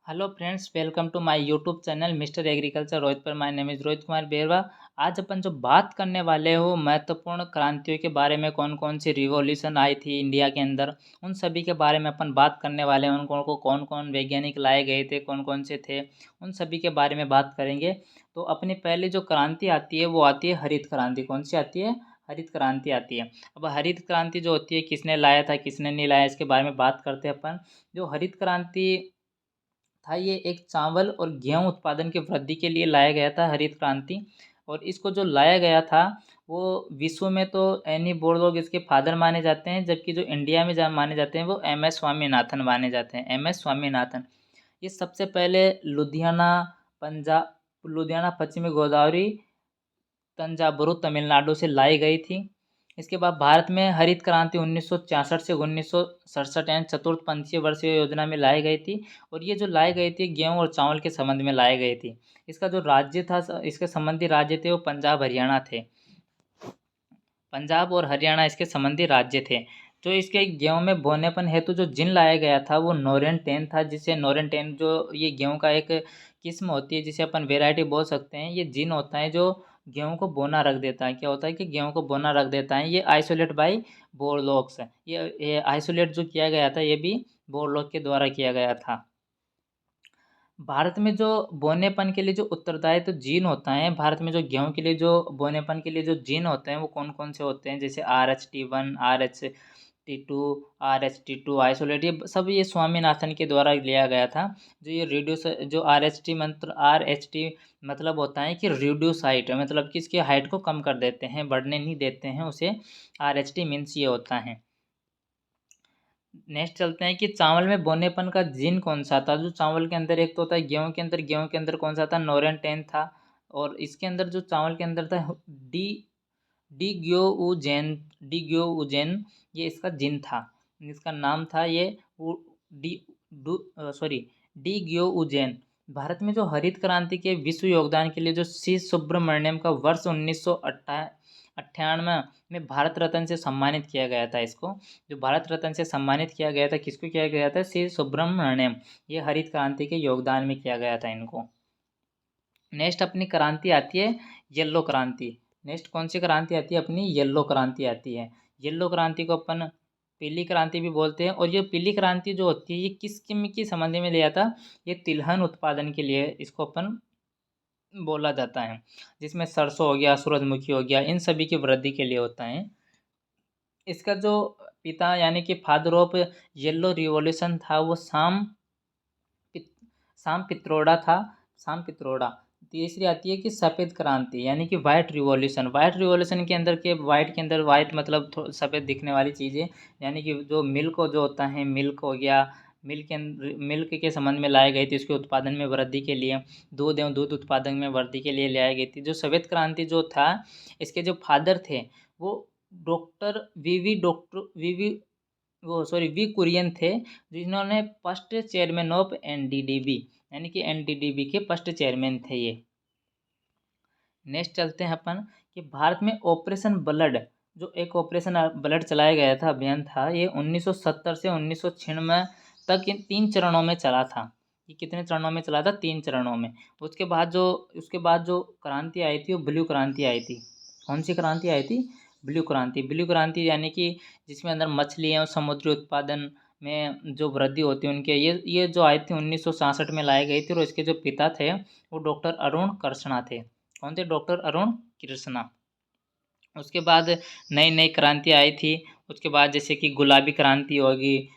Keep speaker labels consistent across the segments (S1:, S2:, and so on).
S1: Hello friends, welcome to my YouTube channel mister agriculture Rohit पर। My name is Rohit Kumar Berwa. आज अपन जो बात करने वाले हो महत्वपूर्ण क्रांतियों के बारे में, कौन कौन सी रिवॉल्यूशन आई थी इंडिया के अंदर, उन सभी के बारे में अपन बात करने वाले हैं। उनको को कौन कौन वैज्ञानिक लाए गए थे, कौन कौन से थे, उन सभी के बारे में बात करेंगे। तो अपनी पहली जो क्रांति आती है वो आती है हरित क्रांति। कौन सी आती है? हरित क्रांति आती है। अब हरित क्रांति जो होती है, किसने लाया था किसने नहीं लाया, इसके बारे में बात करते हैं अपन। जो हरित क्रांति था, ये एक चावल और गेहूं उत्पादन की वृद्धि के लिए लाया गया था, हरित क्रांति। और इसको जो लाया गया था वो विश्व में तो एनी बोरलॉग इसके फादर माने जाते हैं, जबकि जो इंडिया में जहाँ माने जाते हैं वो एम एस स्वामीनाथन माने जाते हैं। एम एस स्वामीनाथन ये सबसे पहले लुधियाना, पंजाब, लुधियाना पश्चिमी गोदावरी, तंजावुर तमिलनाडु से लाई गई थी। इसके बाद भारत में हरित क्रांति 1966 से 1967 यानी चतुर्थ वर्षीय योजना में लाई गई थी। और ये जो लाई गई थी गेहूं और चावल के संबंध में लाई गई थी। इसका जो राज्य था, इसके संबंधी राज्य थे वो पंजाब हरियाणा थे। पंजाब और हरियाणा इसके संबंधी राज्य थे। जो इसके गेहूं में बोनेपन हेतु जो जिन लाया गया था वो नोरेन 10 था, जिसे नोरेन 10 जो ये गेहूं का एक किस्म होती है, जिसे अपन वेराइटी बोल सकते हैं। ये जिन होता है जो गेहूं को बोना रख देता है। क्या होता है कि गेहूं को बोना रख देता है। ये आइसोलेट बाई बोरलॉग्स है। ये आइसोलेट जो किया गया था ये भी बोरलॉग के द्वारा किया गया था। भारत में जो बोनेपन के लिए जो उत्तरदायी तो जीन होता है, भारत में जो गेहूं के लिए जो बोनेपन के लिए जो जीन होते हैं वो कौन कौन से होते हैं, जैसे RH1, RH2, RH2 आइसोलेट, ये सब ये स्वामीनाथन के द्वारा लिया गया था। जो ये रिड्यूस जो RH टी मतलब होता है कि रिड्यूस हाइट, मतलब कि इसकी हाइट को कम कर देते हैं, बढ़ने नहीं देते हैं, उसे RH मीन्स ये होता है। नेक्स्ट चलते हैं कि चावल में बोनेपन का जीन कौन सा था। जो चावल के अंदर एक तो होता है गेहूं के अंदर कौन सा था, नोरेन 10 था। और इसके अंदर जो चावल के अंदर था डी डिग्योउजेन डिग्योउजेन, ये इसका जीन था। इसका नाम था ये वो डी डू सॉरी डिग्योउजेन। भारत में जो हरित क्रांति के विश्व योगदान के लिए जो सी सुब्रमण्यम का वर्ष 1998 में भारत रत्न से सम्मानित किया गया था। इसको जो भारत रत्न से सम्मानित किया गया था, किसको किया गया था? सी सुब्रमण्यम। ये हरित क्रांति के योगदान में किया गया था इनको। नेक्स्ट अपनी क्रांति आती है येलो क्रांति। नेक्स्ट कौन सी क्रांति आती है? अपनी येलो क्रांति आती है। येलो क्रांति को अपन पीली क्रांति भी बोलते हैं। और ये पीली क्रांति जो होती है ये किस के संबंध में लिया था? ये तिलहन उत्पादन के लिए इसको अपन बोला जाता है, जिसमें सरसों हो गया, सूरजमुखी हो गया, इन सभी की वृद्धि के लिए होता है। इसका जो पिता यानी कि फादर ऑफ येलो रिवॉल्यूशन था वो पित- साम पित्रोड़ा था। साम पित्रोड़ा। तीसरी आती है कि सफ़ेद क्रांति यानी कि वाइट रिवॉल्यूशन। वाइट रिवॉल्यूशन के अंदर वाइट के अंदर वाइट मतलब सफ़ेद दिखने वाली चीज़ें, यानी कि जो मिल्क जो होता है, मिल्क हो गया, मिल्क के संबंध में लाई गई थी, उसके उत्पादन में वृद्धि के लिए। दूध एवं दूध उत्पादन में वृद्धि के लिए लाई गई थी। जो सफ़ेद क्रांति जो था, इसके जो फादर थे वो डॉक्टर वी कुरियन थे, जिन्होंने फर्स्ट चेयरमैन ऑफ NDDB यानी कि NDDB के फर्स्ट चेयरमैन थे ये। नेक्स्ट चलते हैं अपन कि भारत में ऑपरेशन ब्लड, जो एक ऑपरेशन ब्लड चलाया गया था, अभियान था, ये 1970 से 1996 तक इन 3 चरणों में चला था। ये कितने चरणों में चला था? 3 चरणों में। उसके बाद जो क्रांति आई थी वो ब्लू क्रांति आई थी। कौन सी क्रांति आई थी? ब्लू क्रांति। ब्लू क्रांति यानी कि जिसमें अंदर मछलियाँ और समुद्री उत्पादन में जो वृद्धि होती है उनके, ये जो आई थी 1966 में लाई गई थी। और इसके जो पिता थे वो डॉक्टर अरुण कृष्णा थे। कौन थे? डॉक्टर अरुण कृष्णा। उसके बाद नई नई क्रांति आई थी। उसके बाद जैसे कि गुलाबी क्रांति होगी।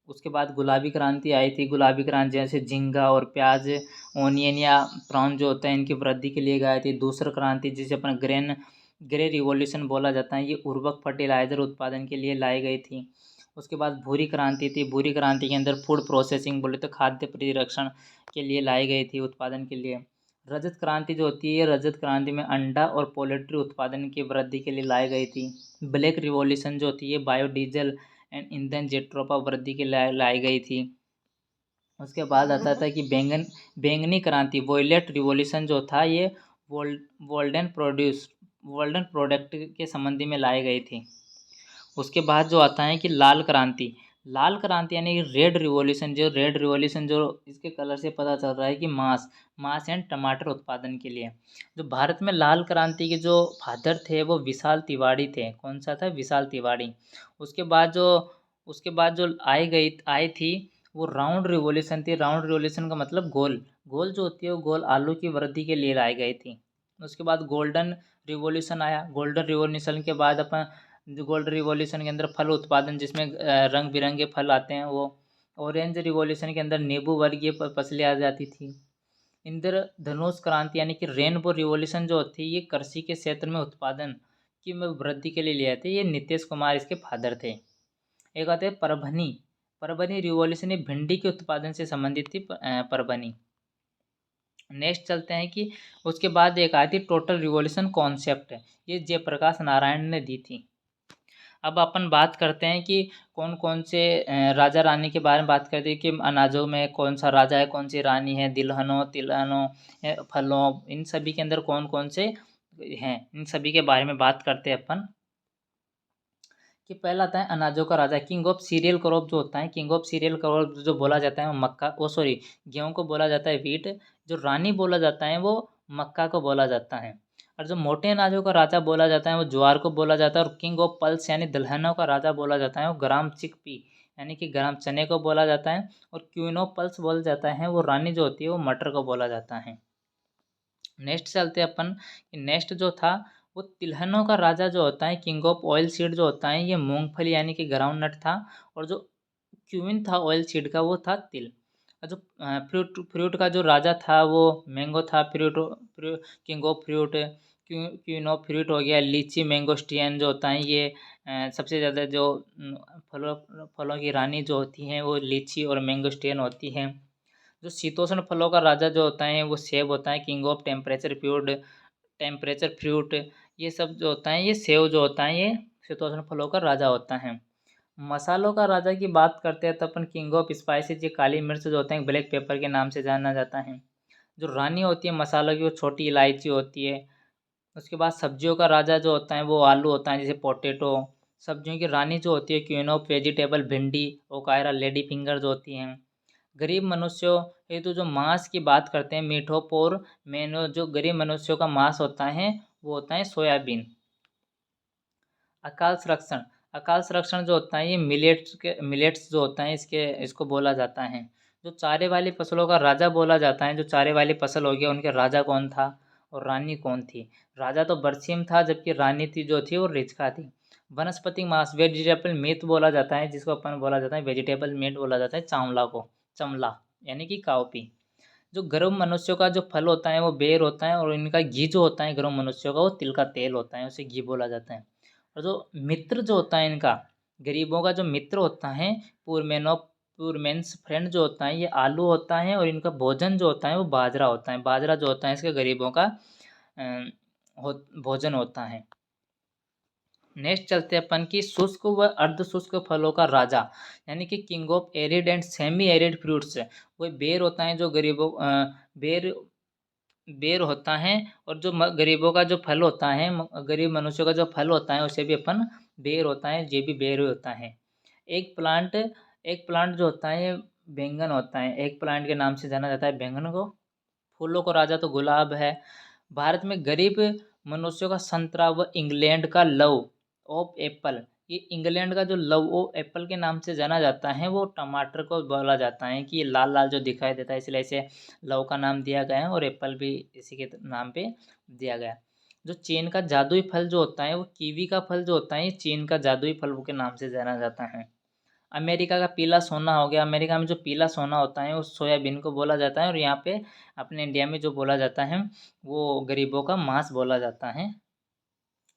S1: उसके बाद गुलाबी क्रांति आई थी। गुलाबी क्रांति जैसे झींगा और प्याज, ओनियन या प्रॉन जो होता है, इनकी वृद्धि के लिए गई थी। दूसरा क्रांति जिसे अपन ग्रे रिवॉल्यूशन बोला जाता है, ये उर्वरक फर्टिलाइजर उत्पादन के लिए लाई गई थी। उसके बाद भूरी क्रांति थी। भूरी क्रांति के अंदर फूड प्रोसेसिंग बोले तो खाद्य परिरक्षण के लिए लाई गई थी, उत्पादन के लिए। रजत क्रांति जो होती है, रजत क्रांति में अंडा और पोल्ट्री उत्पादन की वृद्धि के लिए लाई गई थी। ब्लैक रिवॉल्यूशन जो होती है बायोडीजल एंड ईंधन जेट्रोपा वृद्धि के लिए लाई गई थी। उसके बाद आता था कि बैंगनी क्रांति वोयलेट रिवॉल्यूशन जो था, ये वोल्डन प्रोडक्ट के संबंधी में लाई गई थी। उसके बाद जो आता है कि लाल क्रांति, लाल क्रांति यानी रेड रिवॉल्यूशन, जो इसके कलर से पता चल रहा है कि मांस एंड टमाटर उत्पादन के लिए। जो भारत में लाल क्रांति के जो फादर थे वो विशाल तिवारी थे। कौन सा था? विशाल तिवारी। उसके बाद जो आई थी वो राउंड रिवॉल्यूशन थी। राउंड रिवॉल्यूशन का मतलब गोल, गोल जो होती है वो गोल आलू की वृद्धि के लिए लाई गई थी। उसके बाद गोल्डन रिवॉल्यूशन आया। गोल्डन रिवॉल्यूशन के बाद अपन जो गोल्डन रिवॉल्यूशन के अंदर फल उत्पादन, जिसमें रंग बिरंगे फल आते हैं वो। ऑरेंज रिवॉल्यूशन के अंदर नींबू वर्गीय फसलें आ जाती थी। इंद्रधनुष क्रांति यानी कि रेनबो रिवॉल्यूशन जो होती है ये कृषि के क्षेत्र में उत्पादन की में वृद्धि के लिए आते हैं। ये नीतीश कुमार इसके फादर थे। एक आते हैं परभनी। परभनी रिवॉल्यूशन ये भिंडी के उत्पादन से संबंधित थी। परभनी। नेक्स्ट चलते हैं कि उसके बाद एक आई थी टोटल रिवॉल्यूशन कॉन्सेप्ट। ये जयप्रकाश नारायण ने दी थी। अब अपन बात करते हैं कि कौन कौन से राजा रानी के बारे में बात करते हैं कि अनाजों में कौन सा राजा है, कौन सी रानी है, तिलहनों फलों, इन सभी के अंदर कौन कौन से हैं, इन सभी के बारे में बात करते हैं अपन। कि पहला आता है अनाजों का राजा, किंग ऑफ सीरियल क्रॉप जो होता है, किंग ऑफ सीरियल क्रॉप जो बोला जाता है वो मक्का, वो सॉरी गेहूं को बोला जाता है वीट। जो रानी बोला जाता है वो मक्का को बोला जाता है। और जो मोटे अनाजों का राजा बोला जाता है वो ज्वार को बोला जाता है। और किंग ऑफ पल्स यानी दलहनों का राजा बोला जाता है वो ग्राम चिकपी यानी कि ग्राम चने को बोला जाता है। और क्वीन ऑफ पल्स बोला जाता है वो रानी जो होती है वो मटर को बोला जाता है। नेक्स्ट चलते हैं अपन। नेक्स्ट जो था वो तिलहनों का राजा जो होता है, किंग ऑफ ऑयल सीड जो होता है ये मूंगफली यानी कि ग्राउंड नट था। और जो क्वीन था ऑयल सीड का वो था तिल। और जो फ्रूट का जो राजा था वो मैंगो था। King of fruit, queen of fruit हो गया लीची। मैंगोस्टियन जो होता है ये सबसे ज़्यादा जो फलों फलों की रानी जो होती हैं वो लीची और मैंगोस्टियन होती हैं। जो शीतोष्ण फलों का राजा जो होता है वो सेब होता है, किंग ऑफ टेम्परेचर फ्रूट। ये सब जो होता है ये सेब जो होता है ये शीतोष्ण फलों का राजा होता है। मसालों का राजा की बात करते हैं तो अपन किंग ऑफ स्पाइसेस, ये काली मिर्च जो होते हैं ब्लैक पेपर के नाम से जाना जाता है। जो रानी होती है मसालों की वो छोटी इलायची होती है। उसके बाद सब्जियों का राजा जो होता है वो आलू होता है, जैसे पोटैटो। सब्जियों की रानी जो होती है क्वीन ऑफ वेजिटेबल भिंडी, ओकायरा, लेडी फिंगर जो होती हैं। गरीब मनुष्यों ये तो जो मांस की बात करते हैं मीठोपोर मेनो, जो गरीब मनुष्यों का मांस होता है वो होता है सोयाबीन। अकाल संरक्षण, अकाल संरक्षण जो होता है ये मिलेट्स जो होता है इसको बोला जाता है। जो चारे वाली फसलों का राजा बोला जाता है, जो चारे वाली फसल हो गया उनके राजा कौन था और रानी कौन थी? राजा तो बरसीम था जबकि रानी थी जो थी वो रिचका थी। वनस्पति मांस वेजिटेबल मीट बोला जाता है, जिसको अपन बोला जाता है वेजिटेबल मीट बोला जाता है चावला को, चमला यानी कि काउपी। जो गर्म मनुष्यों का जो फल होता है वो बेर होता है। और इनका घी जो होता है गर्म मनुष्यों का वो तिल का तेल होता है, उसे घी बोला जाता है। और जो मित्र जो होता है इनका, गरीबों का जो मित्र होता है पुअर मेंस फ्रेंड जो होता है ये आलू होता है। और इनका भोजन जो होता है वो बाजरा होता है। बाजरा जो होता है इसके गरीबों का भोजन होता है। नेक्स्ट चलते हैं अपन की शुष्क व अर्ध शुष्क फलों का राजा यानी कि king of arid and semi arid fruits. वो बेर होता है जो गरीबों बेर बेर होता है। और जो गरीबों का जो फल होता है, गरीब मनुष्यों का जो फल होता है उसे भी अपन बेर होता है, ये भी बेर होता है। एक प्लांट जो होता है बैंगन होता है, एक प्लांट के नाम से जाना जाता है बैंगन को। फूलों का राजा तो गुलाब है। भारत में गरीब मनुष्यों का संतरा व इंग्लैंड का लव ऑफ एप्पल, ये इंग्लैंड का जो लव ऑफ एप्पल के नाम से जाना जाता है वो टमाटर को बोला जाता है कि ये लाल लाल जो दिखाई देता है इसलिए इसे लव का नाम दिया गया है। और एप्पल भी इसी के नाम पे दिया गया। जो चीन का जादुई फल जो होता है वो कीवी का फल जो होता है ये चीन का जादुई फल के नाम से जाना जाता है। अमेरिका का पीला सोना हो गया, अमेरिका में जो पीला सोना होता है उस सोयाबीन को बोला जाता है। और यहाँ पे अपने इंडिया में जो बोला जाता है वो गरीबों का मांस बोला जाता है।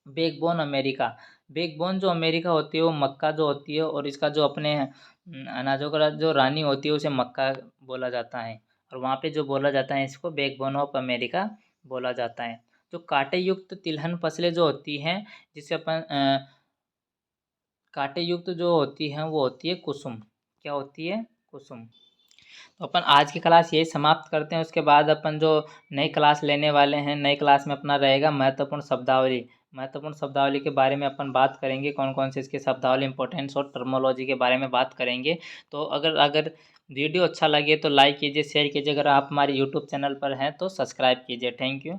S1: बैकबोन अमेरिका, बैकबोन जो अमेरिका होती है वो मक्का जो होती है। और इसका जो अपने अनाजों का जो रानी होती है उसे मक्का बोला जाता है। और वहाँ पे जो बोला जाता है इसको बैकबोन ऑफ अमेरिका बोला जाता है। जो कांटे युक्त तिलहन फसलें जो होती हैं जिसे अपन कांटे युक्त जो होती हैं वो होती है कुसुम। क्या होती है? कुसुम। तो अपन आज की क्लास यही समाप्त करते हैं। उसके बाद अपन जो नई क्लास लेने वाले हैं, नई क्लास में अपना रहेगा महत्वपूर्ण शब्दावली। महत्वपूर्ण शब्दावली के बारे में अपन बात करेंगे, कौन कौन से इसके शब्दावली इंपॉर्टेंस और टर्मोलॉजी के बारे में बात करेंगे। तो अगर अगर वीडियो अच्छा लगे तो लाइक कीजिए, शेयर कीजिए। अगर आप हमारे यूट्यूब चैनल पर हैं तो सब्सक्राइब कीजिए। Thank you.